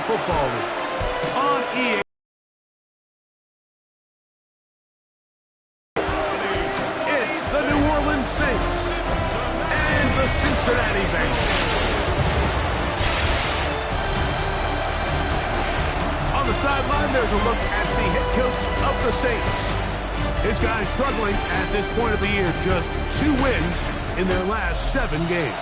Football League. On EA, it's the New Orleans Saints and the Cincinnati Bengals. On the sideline, there's a look at the head coach of the Saints. His guys struggling at this point of the year, just 2 wins in their last 7 games.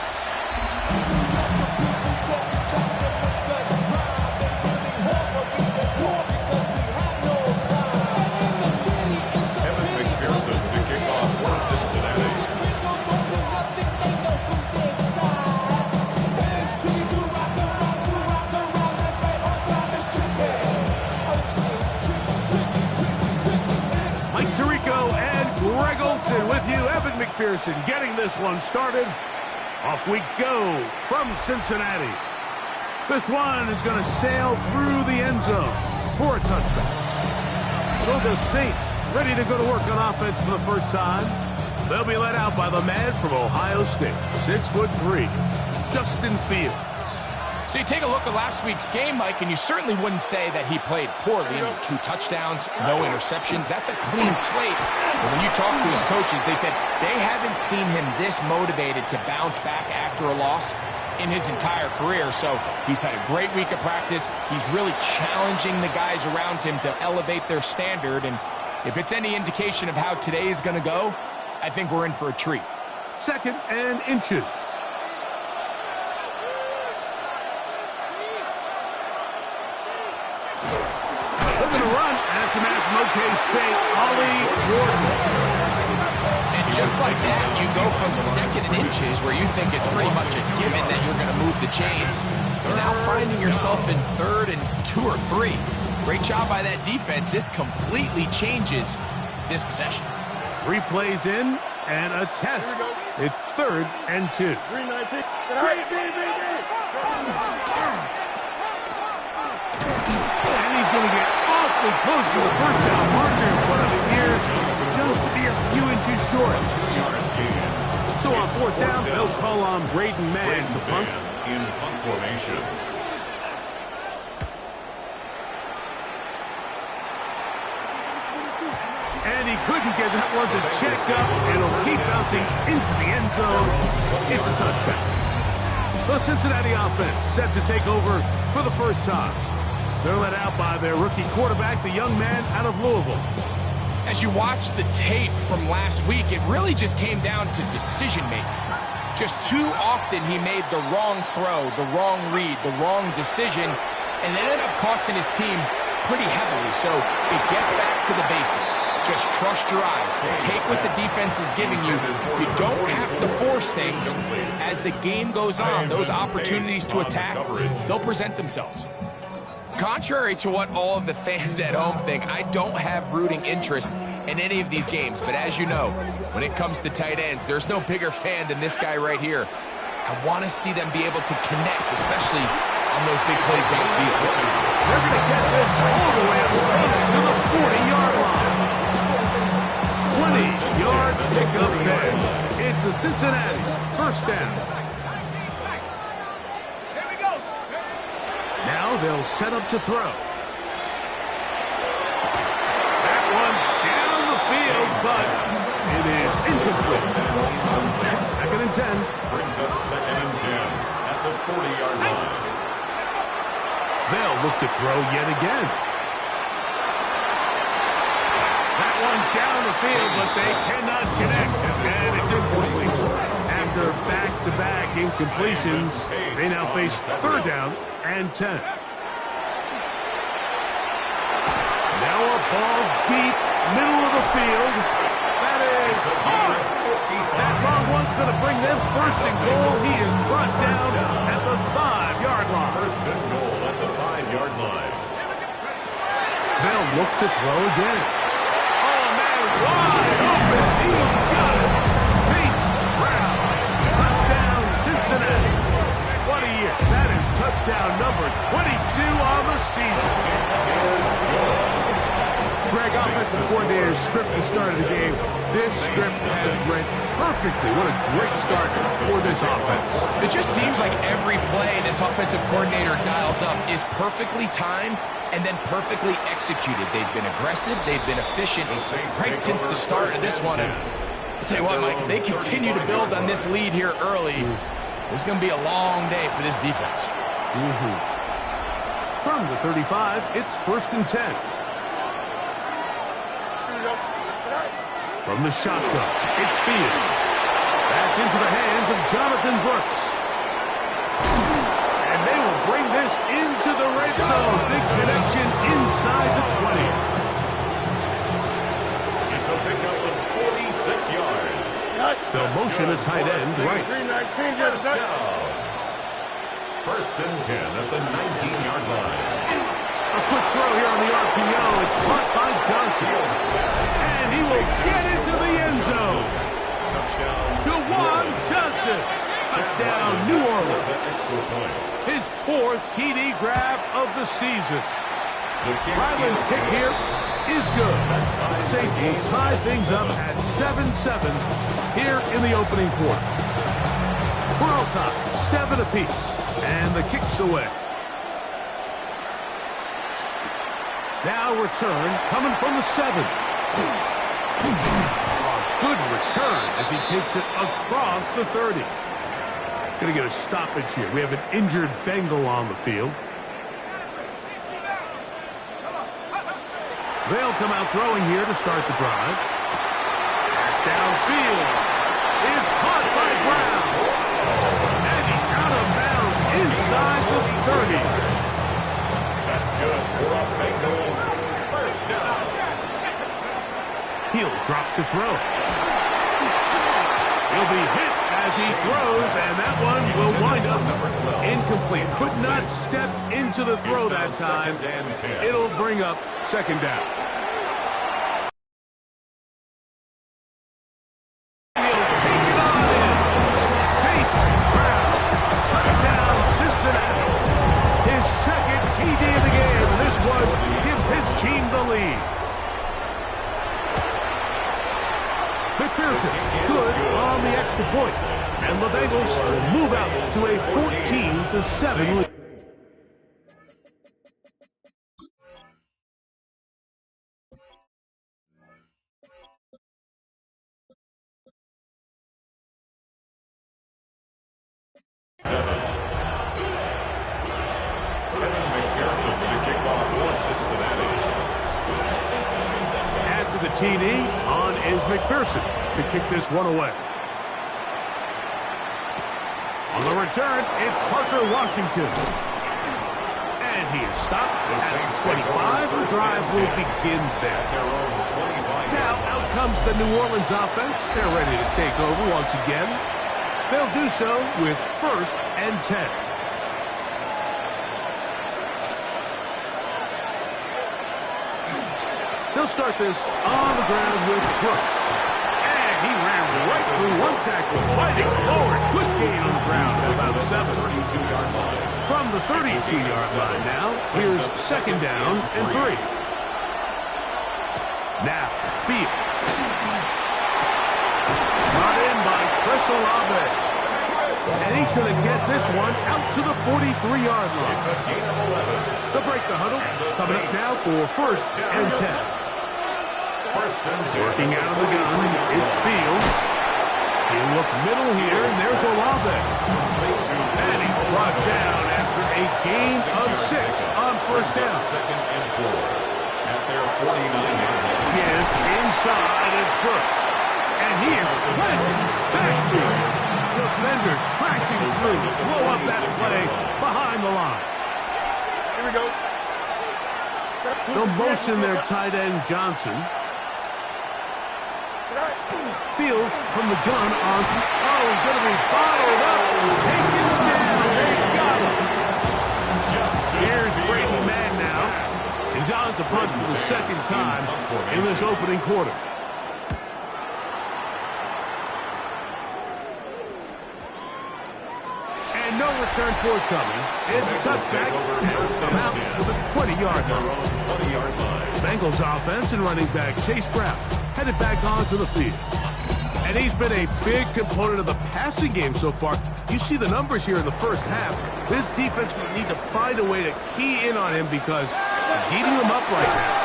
With you, Evan McPherson getting this one started. Off we go from Cincinnati. This one is going to sail through the end zone for a touchback. So the Saints ready to go to work on offense for the first time. They'll be led out by the man from Ohio State, 6'3", Justin Fields. So you take a look at last week's game, Mike, and you certainly wouldn't say that he played poorly. 2 touchdowns, no interceptions. That's a clean slate. But when you talk to his coaches, they said they haven't seen him this motivated to bounce back after a loss in his entire career. So he's had a great week of practice. He's really challenging the guys around him to elevate their standard. And if it's any indication of how today is going to go, I think we're in for a treat. 2nd and inches. Looking to run, and it's a man from OK State, Ollie Gordon. And just like that, you go from 2nd and inches, where you think it's pretty much a given that you're going to move the chains, to now finding yourself in 3rd and 2 or 3. Great job by that defense. This completely changes this possession. 3 plays in, and a test. It's 3rd and 2. 319. And he's going to get awfully close to the first down marker, but it appears just to be a few inches short. So on 4th down, they'll call on Braden Mann to punt. In punt formation. And he couldn't get that one to check up, and it'll keep bouncing into the end zone. It's a touchback. The Cincinnati offense set to take over for the first time. They're led out by their rookie quarterback, the young man out of Louisville. As you watch the tape from last week, it really just came down to decision-making. Just too often he made the wrong throw, the wrong read, the wrong decision, and it ended up costing his team pretty heavily. So it gets back to the basics. Just trust your eyes. Take what the defense is giving you. You don't have to force things. As the game goes on, those opportunities to attack, they'll present themselves. Contrary to what all of the fans at home think, I don't have rooting interest in any of these games. But as you know, when it comes to tight ends, there's no bigger fan than this guy right here. I want to see them be able to connect, especially on those big plays downfield. They're going to get this all the way up close to the 40-yard line. 20-yard pickup there. It's a Cincinnati first down. Now they'll set up to throw. That one down the field, but it is incomplete. 2nd and 10. Brings up 2nd and 10 at the 40-yard line. They'll look to throw yet again. That one down the field, but they cannot connect, and it's incomplete. After back-to-back incompletions, they now face 3rd down and 10. Now a ball deep, middle of the field. That is hard. That long one's going to bring them 1st and goal. He is brought down at the 5-yard line. 1st and goal at the 5-yard line. They'll look to throw again. Oh, man, wide open. He's got it. Chase Brown. Touchdown, Cincinnati. What a year. That is touchdown number 22 on the season. Greg, offensive coordinator's script the start of the game. This script has read perfectly. What a great start for this offense. It just seems like every play this offensive coordinator dials up is perfectly timed and then perfectly executed. They've been aggressive. They've been efficient right since the start of this one. And I'll tell you what, Mike, they continue to build on this lead here early. This is going to be a long day for this defense. From the 35, it's 1st and 10. From the shotgun, it's Fields. Back into the hands of Jonathan Brooks. And they will bring this into the red zone. Big connection inside the 20. It's a pickup of 46 yards. They'll motion a tight end right. First down. 1st and 10 at the 19-yard line. A quick throw here on the RPO. It's caught by Johnson. And he will get into the end zone. Touchdown. Juwan Johnson. Touchdown, New Orleans. Extra point. His 4th TD grab of the season. Ryland's kick here is good. Saints will tie things up at 7-7 here in the opening quarter. We're all tied, 7 apiece. And the kick's away. Now return coming from the 7. Good return as he takes it across the 30. Going to get a stoppage here. We have an injured Bengal on the field. They'll come out throwing here to start the drive. Pass downfield is caught by Brown. And he's out of bounds inside the 30. That's good for a Bengals. First down. He'll drop to throw. He'll be hit as he throws, and that one will wind up incomplete. Could not step into the throw that time. It'll bring up 2nd down. He'll take it on in. Chase Brown. Touchdown, Cincinnati. His 2nd TD of the game. This one gives his team the lead. McPherson, good on the extra point. And the Bengals will move out to a 14-7 lead. McPherson with a kickoff for Cincinnati. After the TD, on is McPherson to kick this one away. On the return, it's Parker Washington. And he is stopped at 25. The drive will begin there. Now out comes the New Orleans offense. They're ready to take over once again. They'll do so with 1st and 10. They'll start this on the ground with Brooks. And he ran right through one tackle, fighting forward. Good gain on the ground to about 7. From the 32-yard line now, here's 2nd down and 3. Now, Field. Brought in by Chris Olave. And he's going to get this one out to the 43-yard line. It's a gain of 11. They'll break the huddle. Coming up now for 1st and 10. Working out of the gun, it's Fields. He'll look middle here, and there's Olave. And he's brought down after a gain of 6 on 1st down. 2nd and 4 at their 49-yard line. Again, inside, it's Brooks. And he is planted backfield. Defenders crashing through. Blow up that play behind the line. Here we go. They'll motion their tight end, Johnson. Fields from the gun on. Oh, he's going to be bottled up. Taken down. They got him. Here's Brady Mann now. And John's to punt for the 2nd time in this opening quarter. And no return forthcoming. It's a touchback. Come out to the 20-yard line. 20-yard line. Bengals offense and running back Chase Brown headed back onto the field. And he's been a big component of the passing game so far. You see the numbers here in the first half. This defense will need to find a way to key in on him because he's eating them up right now.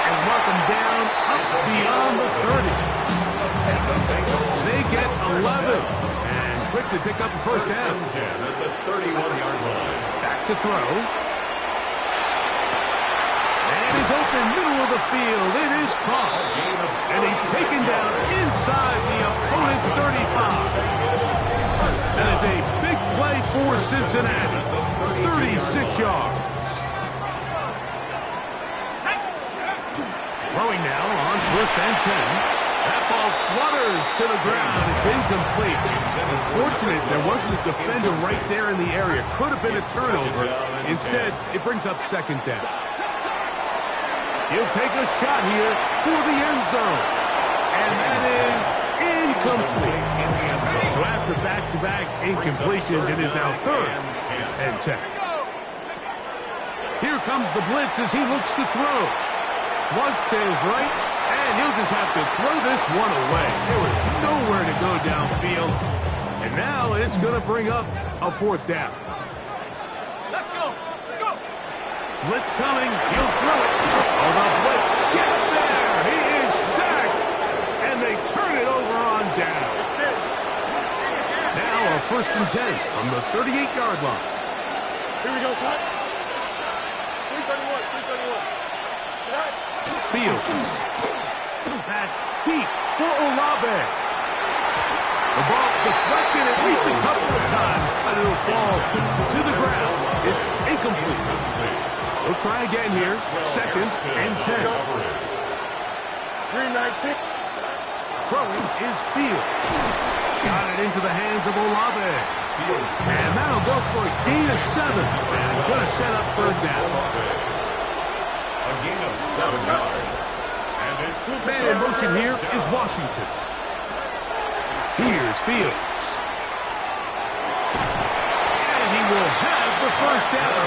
And mark him down up beyond the 30. They get 11 and quickly pick up the first down. 10 at the 31-yard line. Back to throw. And he's open middle of the field. It is caught. And he's taken down inside the opponent's 35. That is a big play for Cincinnati. 36 yards. Throwing now on first and 10. That ball flutters to the ground. It's incomplete. Unfortunate there wasn't a defender right there in the area. Could have been a turnover. Instead, it brings up second down. He'll take a shot here for the end zone. And that is incomplete. So after back-to-back incompletions, it is now third and 10. Here comes the blitz as he looks to throw. Flush to his right, and he'll just have to throw this one away. There was nowhere to go downfield. And now it's going to bring up a fourth down. Let's go. Go. Blitz coming. He'll throw it. Oh, the blitz gets there. He is sacked. And they turn it over on down. Now a first and 10 from the 38-yard line. Here we go, son. 331. Fields. Back deep for Olave. The ball deflected at least a couple of times, but it'll fall to the ground. It's incomplete. We'll try again here. Second and 10. 319. Throwing is Fields. Got it into the hands of Olave. And that'll go for a gain of 7. And it's going to set up third down. A gain of 7 yards. And it's Man in motion here is Washington. Here's Fields. And he will have the first down.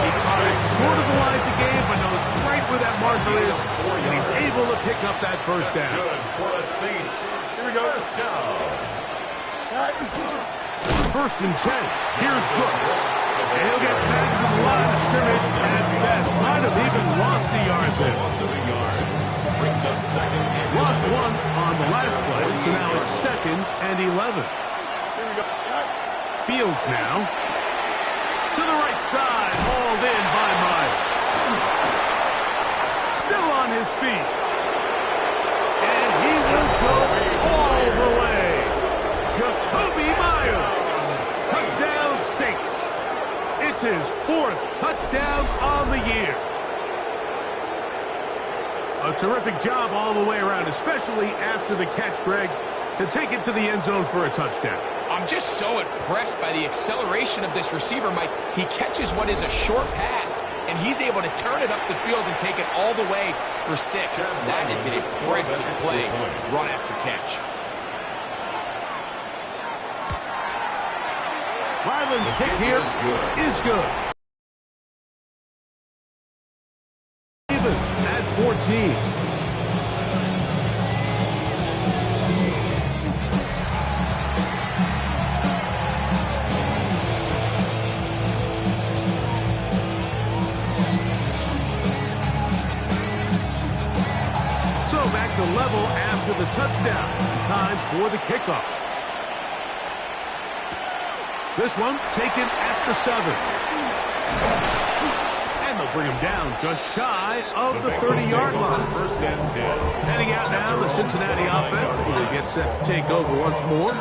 He caught it short of the line to gain, but knows right where that marker is, and he's able to pick up that first down. good for the Saints. Here we go. First down. First and 10. Here's Brooks. And he'll get back to the line of scrimmage at best. Might have even lost a yard there. Brings up second. Lost one on the last play, so now it's second and 11. Fields now. To the right side, hauled in by Myers. Still on his feet. And he will go all the way. Jakobi Myers. Touchdown Saints. It's his 4th touchdown on the year. A terrific job all the way around, especially after the catch, Greg, to take it to the end zone for a touchdown. I'm just so impressed by the acceleration of this receiver, Mike. He catches what is a short pass, and he's able to turn it up the field and take it all the way for 6. That is an impressive play, run after catch. Ryland's kick here is good. Even at 14. So back to level after the touchdown. Time for the kickoff. This one taken at the 7. And they'll bring him down just shy of the 30-yard line. First and 10. Heading out now, the Cincinnati offense will get set to take over once more.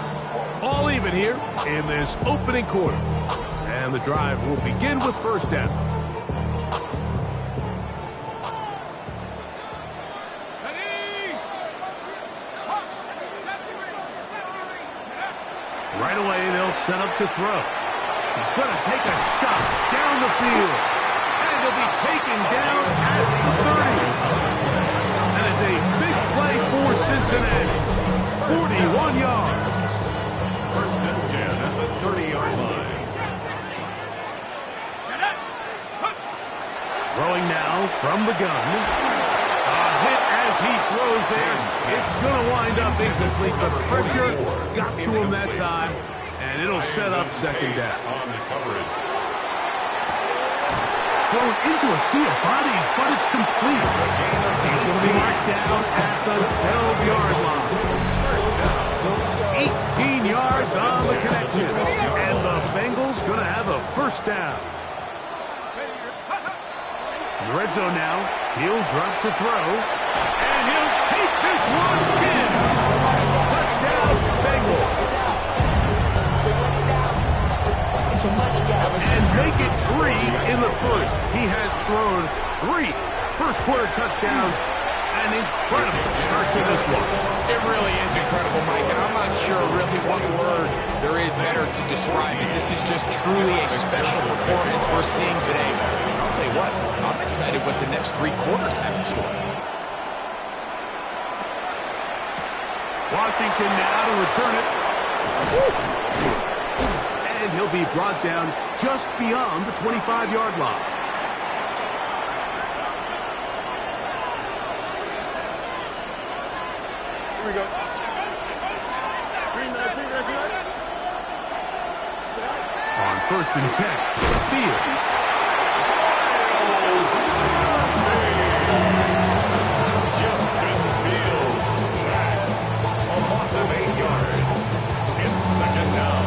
All even here in this opening quarter. And the drive will begin with first down. Right away, they'll set up to throw. He's going to take a shot down the field. And he'll be taken down at the 30. That is a big play for Cincinnati. 41 yards. First and 10 at the 30-yard line. Throwing now from the gun. A hit as he throws there. It's going to wind up incomplete, but the pressure got to him that time, and it'll set up second down. Thrown into a sea of bodies, but it's complete. He's going to be marked down at the 12-yard line. 18 yards on the connection, and the Bengals going to have a first down. In the red zone now, he'll drop to throw, and he'll take this one in. Touchdown, Bengals. And make it 3 in the first. He has thrown 3 first-quarter touchdowns. An incredible start to this one. It really is incredible, Mike, and I'm not sure really what word there is better to describe it. This is just truly a special performance we're seeing today. I'll tell you what, I'm excited what the next 3 quarters have in store. Washington now to return it. And he'll be brought down just beyond the 25-yard line. Here we go. Green light, green light, green light. On 1st and 10, Fields. Justin Fields sacked. A loss of 8 yards. It's second down.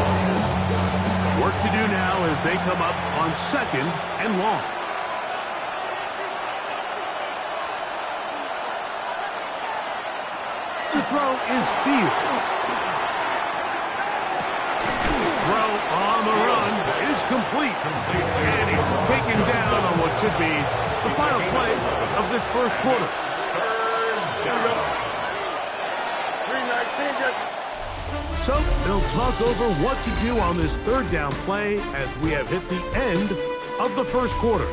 Work to do now as they come up on 2nd and long. To throw is Fields. Throw on the run is complete. And he's taken down on what should be the final play of this first quarter. Third down. Green light, change it. So they'll talk over what to do on this third down play as we have hit the end of the first quarter.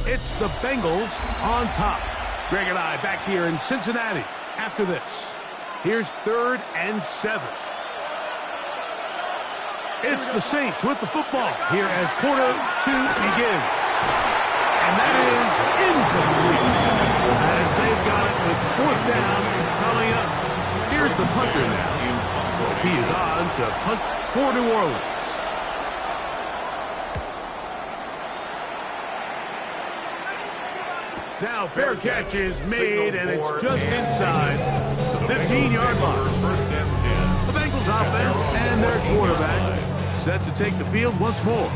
It's the Bengals on top. Greg and I back here in Cincinnati after this. Here's 3rd and 7. It's the Saints with the football here as quarter 2 begins. And that is incomplete. And they've got it with 4th down coming up. Here's the punter now. As he is on to punt for New Orleans. Now fair catch is made, and it's just inside the 15-yard line. First and 10. The Bengals offense and their quarterback set to take the field once more.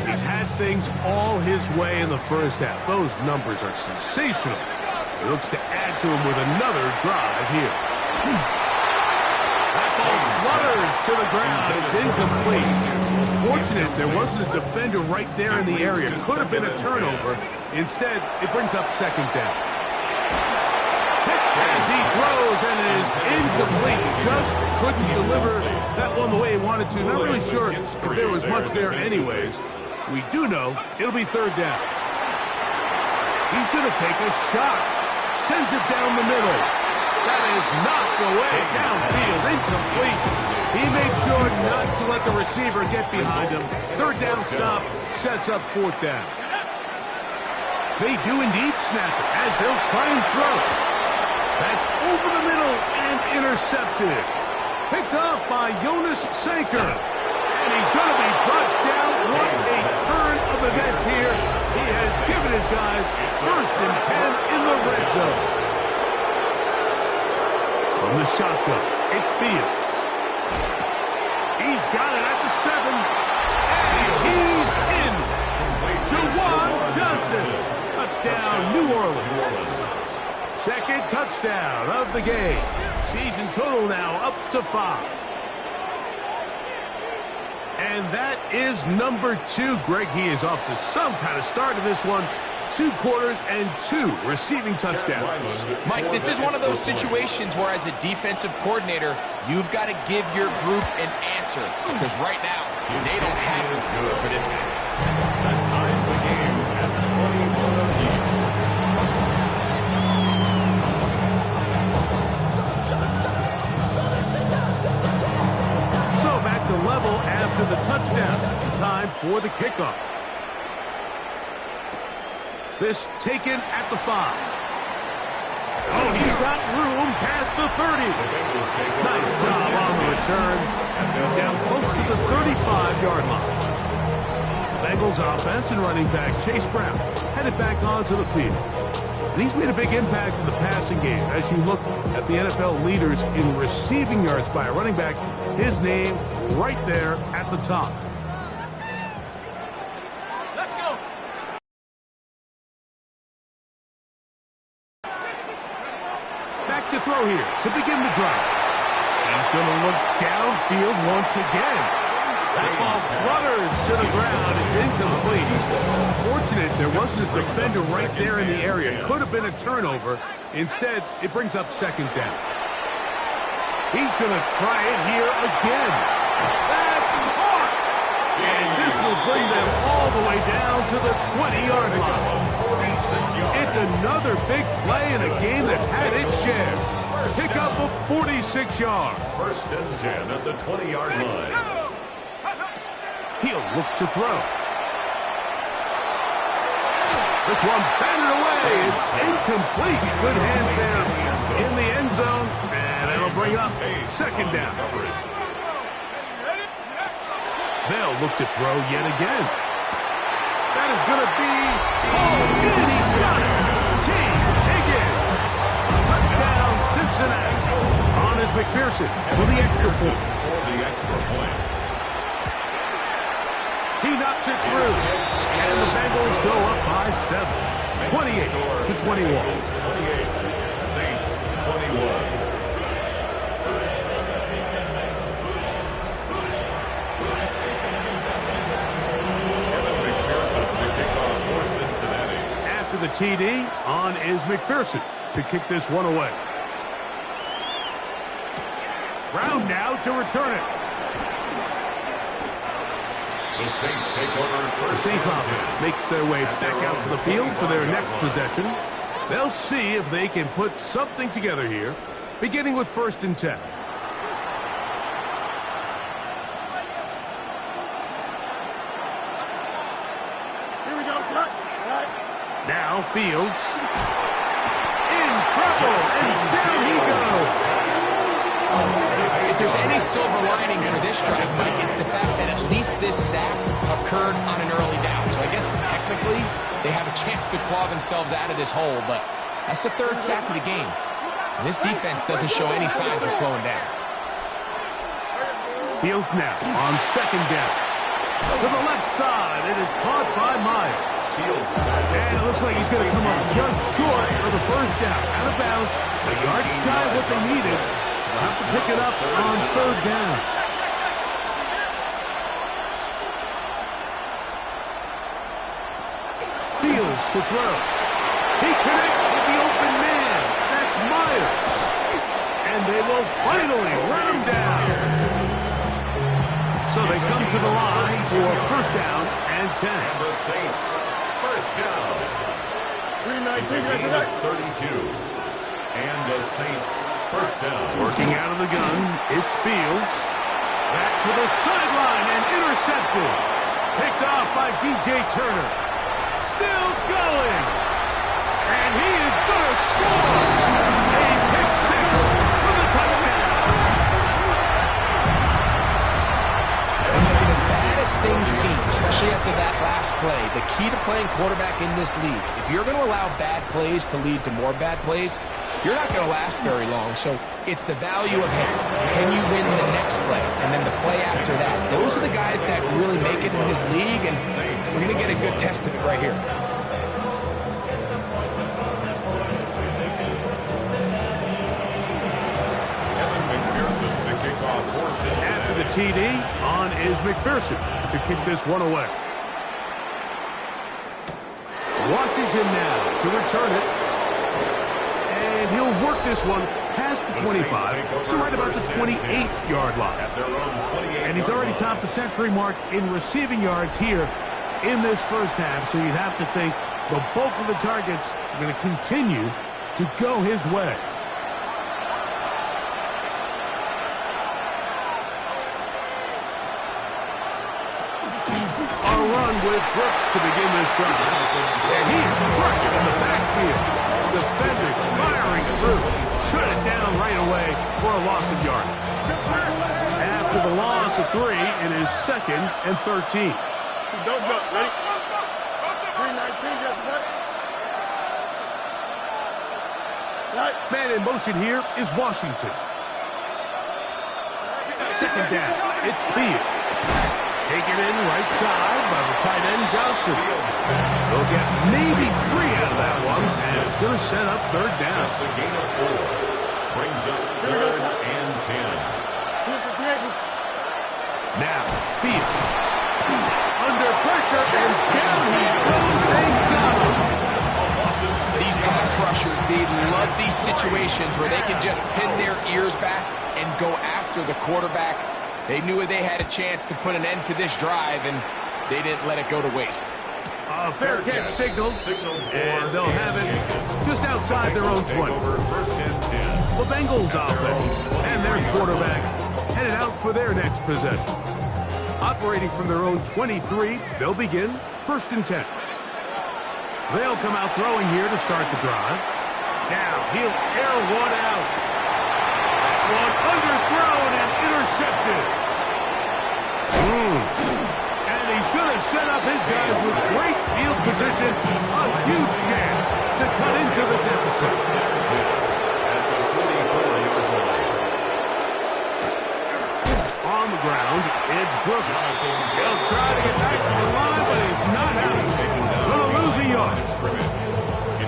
He's had things all his way in the first half. Those numbers are sensational. He looks to add to them with another drive here. That ball flutters to the ground. It's incomplete. Fortunate there wasn't a defender right there in the area. Could have been a turnover. Instead, it brings up 2nd down. As he throws, and it is incomplete. Just couldn't deliver that one the way he wanted to. Not really sure if there was much there anyways. We do know it'll be 3rd down. He's going to take a shot. Sends it down the middle. That is knocked away downfield. Incomplete. He made sure not to let the receiver get behind him. 3rd down stop sets up 4th down. They do indeed snap it as they'll try and throw. That's over the middle and intercepted. Picked off by Jonas Sanker. And he's going to be brought down. What a turn of events here. He has given his guys 1st and 10 in the red zone. From the shotgun, it's Fields. He's got it at the 7. And he's in. Juwan Johnson. Touchdown, New Orleans. 2nd touchdown of the game. Season total now up to 5. And that is number 2. Greg, he is off to some kind of start in this one. 2 quarters and 2 receiving touchdowns. Mike, this is one of those situations where as a defensive coordinator, you've got to give your group an answer. Because right now, they don't have it for this guy. That ties the game at 21 apiece. So back to level after the touchdown. Time for the kickoff. This taken at the 5. Oh, he's got room past the 30. Nice job on the return. He's down close to the 35-yard line. The Bengals offense and running back Chase Brown headed back onto the field. And he's made a big impact in the passing game. As you look at the NFL leaders in receiving yards by a running back, his name right there at the top. Let's go. Back to throw here to begin the drive. He's going to look downfield once again. That ball flutters to the ground. It's incomplete. Fortunate there wasn't a defender right there in the area. Could have been a turnover. Instead, it brings up second down. He's going to try it here again. That's hard. And this will bring them all the way down to the 20-yard line. It's another big play in a game that's had its share. Pick up a 46 yards. First and 10 at the 20-yard line. He'll look to throw. This one batted away. It's incomplete. Good hands there in the end zone. And it'll bring up second down. They'll look to throw yet again. That is going to be... Oh, and he's got it. T. Higgins. Touchdown, Cincinnati. On is McPherson for the extra point. He knocks it through. And the Bengals go up by 7. 28-21. 28. Saints 21. After the TD, on is McPherson to kick this one away. Brown now to return it. The Saints take over. The Saints offense makes their way back out to the field for their next possession. They'll see if they can put something together here, beginning with 1st and 10. Here we go, son. Now Fields in trouble, and down he goes. If there's any silver lining for this drive, Mike, it's the fact that at least this sack occurred on an early down. So I guess technically they have a chance to claw themselves out of this hole, but that's the 3rd sack of the game. And this defense doesn't show any signs of slowing down. Fields now on 2nd down. To the left side, it is caught by Myers. And it looks like he's going to come up just short of the 1st down. Out of bounds, a yard shy of what they needed. They'll have to pick it up on 3rd down. Fields to throw. He connects with the open man. That's Myers. And they will finally run him down. So they come to the line for 1st down and 10. And the Saints, 1st down. 32. And the Saints, 1st down. Working out of the gun, it's Fields. Back to the sideline and intercepted. Picked off by DJ Turner. Still going. And he is going to score. A pick 6 for the touchdown. And as bad as things seem, especially after that last play, the key to playing quarterback in this league, if you're going to allow bad plays to lead to more bad plays, you're not going to last very long. So it's the value of, hey, can you win the next play? And then the play after that. Those are the guys that really make it in this league, and we're going to get a good test of it right here. After the TD, on is McPherson to kick this one away. Washington now to return it. And he'll work this one past the 25 to right about the 28-yard line. And he's already topped the century mark in receiving yards here in this 1st half. So you'd have to think the bulk of the targets are going to continue to go his way. A run with Brooks to begin this drive. And he's crushed in the backfield. Defenders firing through. Shut it down right away for a loss of yards. After the loss of 3, it is 2nd and 13. Don't jump. Ready? 319, just right. Man in motion here is Washington. 2nd down. It's Fields. Taken in right side by the tight end Johnson. They'll get maybe 3 out of that one, and it's going to set up 3rd down. That's a gain of 4. Brings up 3rd and 10. Now, Fields. Under pressure, and down he goes. They got him. These pass rushers, they love these situations where they can just pin their ears back and go after the quarterback. They knew they had a chance to put an end to this drive, and they didn't let it go to waste. A fair catch signals, and they'll have it just outside their own 20. The Bengals offense and their quarterback headed out for their next possession. Operating from their own 23, they'll begin 1st and 10. They'll come out throwing here to start the drive. Now he'll air one out. One underthrown and intercepted. And he's going to set up his guys with great field position. A huge chance to cut into the deficit. On the ground, it's Brooks. He'll try to get back to the line, but he's not happening. Going to lose a yard.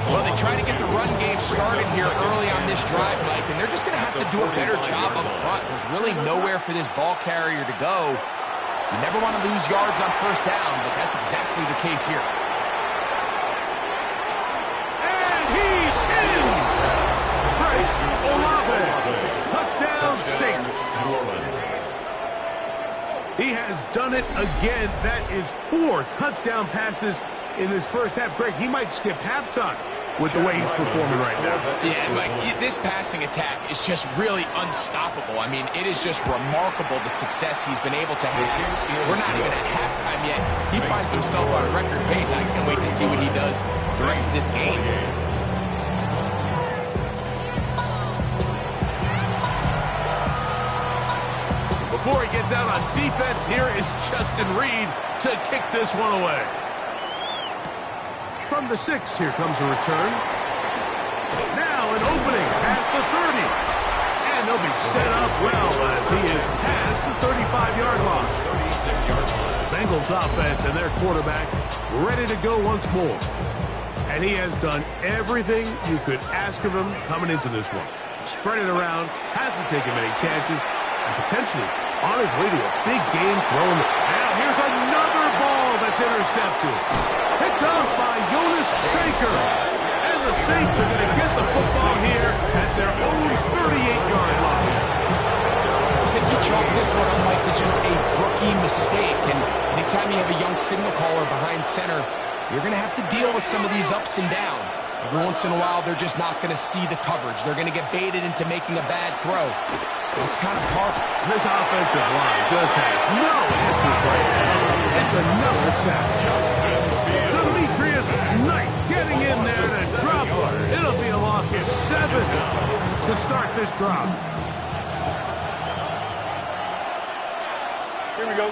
Well, they try to get the run game started here early on this drive, Mike, and they're just going to have to do a better job up front. There's really nowhere for this ball carrier to go. You never want to lose yards on 1st down, but that's exactly the case here. And he's in! Bryce Olave. Touchdown, Saints. He has done it again. That is 4 touchdown passes in his first half. Greg, he might skip halftime with the way he's performing right now. Yeah, Mike, this passing attack is just really unstoppable. I mean, it is just remarkable the success he's been able to have here. We're not even at halftime yet. He finds himself on record pace. I can't wait to see what he does the rest of this game. Before he gets out on defense, here is Justin Reed to kick this one away. From the 6, here comes a return. Now an opening past the 30. And they'll be set up well as he is past the 35-yard line. Bengals offense and their quarterback ready to go once more. And he has done everything you could ask of him coming into this one. Spread it around, hasn't taken many chances, and potentially on his way to a big game throwing. Now here's another ball that's intercepted. Picked up by Jonas Sanker. And the Saints are going to get the football here at their own 38-yard line. I think you chalk this one up like to just a rookie mistake. And anytime you have a young signal caller behind center, you're going to have to deal with some of these ups and downs. Every once in a while, they're just not going to see the coverage. They're going to get baited into making a bad throw. It's kind of hard. This offensive line just has no answers right now. It's another sack. Demetrius Knight getting in there to drop it. It'll be a loss of 7 to start this drive. Here we go.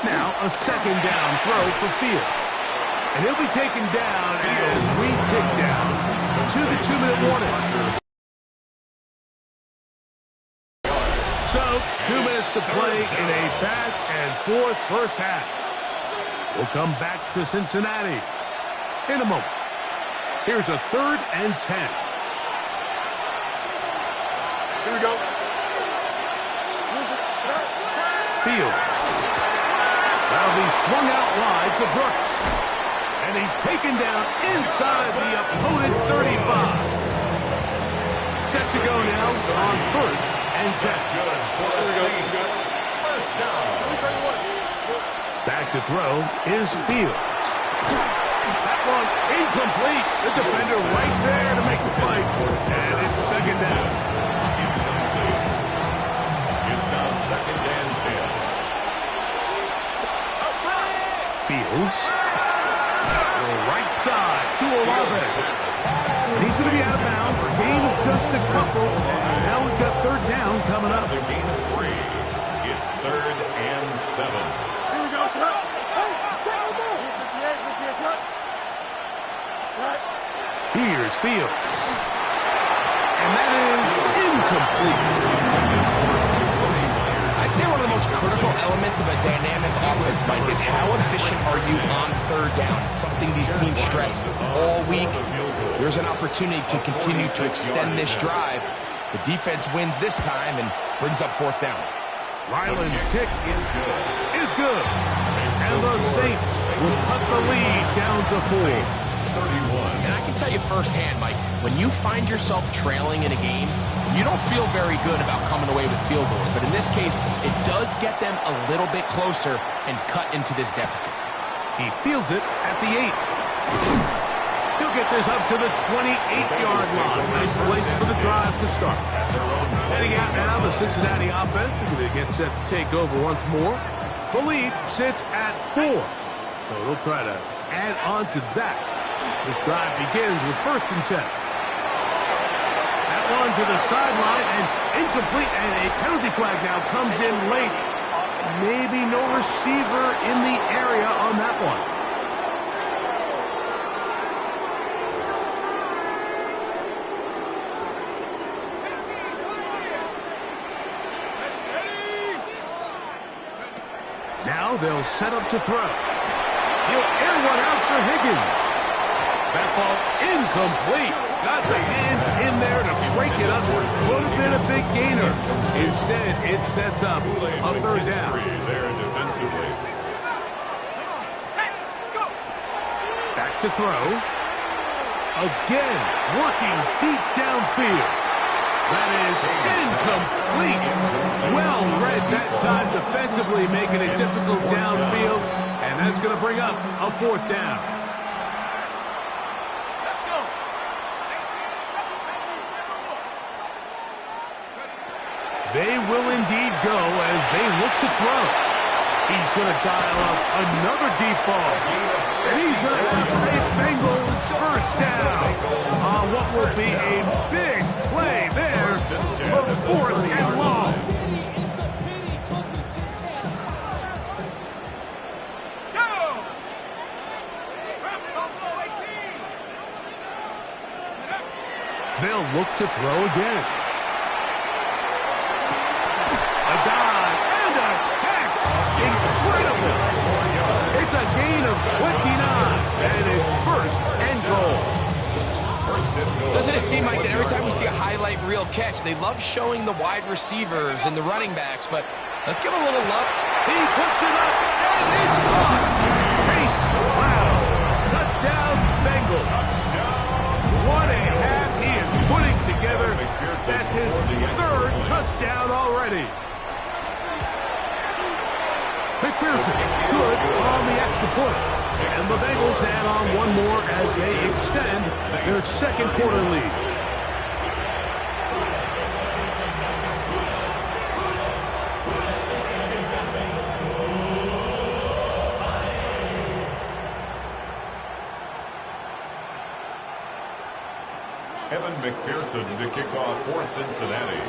Now a 2nd down throw for Fields. And he'll be taken down as we tick down to the 2-minute warning. So, 2 minutes to play in a back-and-forth first half. We'll come back to Cincinnati in a moment. Here's a 3rd and 10. Here we go. Fields. That'll be swung out wide to Brooks. And he's taken down inside the opponent's 35. Set to go now on 1st and 10. First down. Back to throw is Fields. That one incomplete. The defender right there to make the fight. And it's 2nd down. It's now 2nd and 10. Fields. The right side to Olave. And he's going to be out of bounds. Gain of just a couple. And now we've got third down coming up. It's a gain of 3. It's 3rd and 7. Here we go, sir. Here's Fields. And that is incomplete. I'd say one of the most critical elements of a dynamic offense, Mike, is how efficient are you on third down. It's something these teams stress all week. There's an opportunity to continue to extend this drive. The defense wins this time and brings up 4th down. Ryland's kick is good. And the Saints will cut the lead down to 4. 31. And I can tell you firsthand, Mike, when you find yourself trailing in a game, you don't feel very good about coming away with field goals. But in this case, it does get them a little bit closer and cut into this deficit. He fields it at the 8. He'll get this up to the 28-yard line. Nice place for the drive to start. Heading out now, the Cincinnati offense as they get set to take over once more. The lead sits at 4. So they'll try to add on to that. This drive begins with 1st and 10. That one to the sideline and incomplete, and a penalty flag now comes in late. Maybe no receiver in the area on that one. Now they'll set up to throw. He'll air one out for Higgins. That ball incomplete. Got the hands in there to break it up. Would have been a big gainer. Instead, it sets up a 3rd down. There defensively. Back to throw. Again, working deep downfield. That is incomplete. Well read that time defensively, making it difficult downfield. And that's going to bring up a 4th down. They will indeed go as they look to throw. He's going to dial up another deep ball. And he's going to have a Bengals 1st down on what will be a big play there for 4th and long. They'll look to throw again. A dive and a catch. Incredible. It's a gain of 29, and it's 1st and goal. Doesn't it seem like that every time we see a highlight reel catch, they love showing the wide receivers and the running backs, but let's give a little love. He puts it up, and it's caught. Chase Brown. Touchdown, Bengals. What a half he is putting together. That's his 3rd touchdown already. McPherson, good on the extra point. And the Bengals add on one more as they extend their 2nd quarter lead. Evan McPherson to kick off for Cincinnati.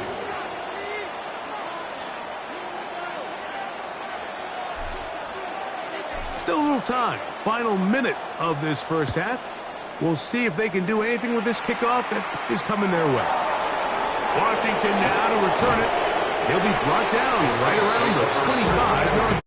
Still a little time. Final minute of this 1st half. We'll see if they can do anything with this kickoff that is coming their way. Washington now to return it. He'll be brought down right around the 25-yard